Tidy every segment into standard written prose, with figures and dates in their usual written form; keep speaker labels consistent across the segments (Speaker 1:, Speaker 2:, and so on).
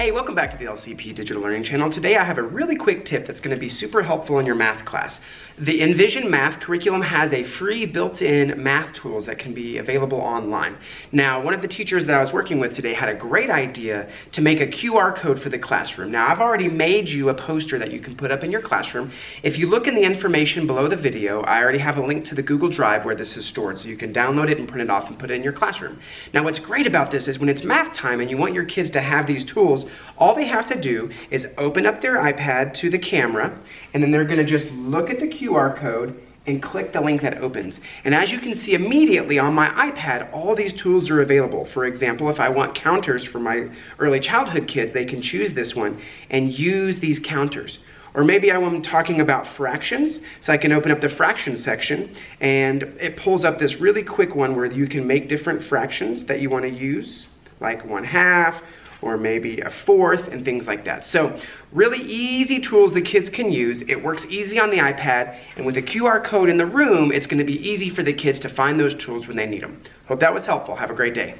Speaker 1: Hey, welcome back to the LCP Digital Learning Channel. Today I have a really quick tip that's going to be super helpful in your math class. The Envision Math curriculum has a free built-in math tools that can be available online. Now, one of the teachers that I was working with today had a great idea to make a QR code for the classroom. Now, I've already made you a poster that you can put up in your classroom. If you look in the information below the video, I already have a link to the Google Drive where this is stored, so you can download it and print it off and put it in your classroom. Now, what's great about this is when it's math time and you want your kids to have these tools, all they have to do is open up their iPad to the camera, and then they're going to just look at the QR code and click the link that opens. And as you can see immediately on my iPad, all these tools are available. For example, if I want counters for my early childhood kids, they can choose this one and use these counters. Or maybe I'm talking about fractions, so I can open up the fractions section, and it pulls up this really quick one where you can make different fractions that you want to use, like 1/2, or maybe 1/4, and things like that. So really easy tools the kids can use. It works easy on the iPad, and with a QR code in the room, it's going to be easy for the kids to find those tools when they need them. Hope that was helpful. Have a great day.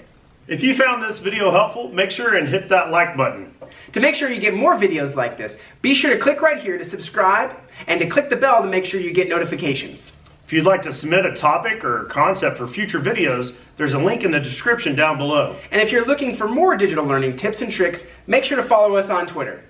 Speaker 2: If you found this video helpful, make sure and hit that like button.
Speaker 1: To make sure you get more videos like this, be sure to click right here to subscribe and to click the bell to make sure you get notifications.
Speaker 2: If you'd like to submit a topic or concept for future videos, there's a link in the description down below.
Speaker 1: And if you're looking for more digital learning tips and tricks, make sure to follow us on Twitter.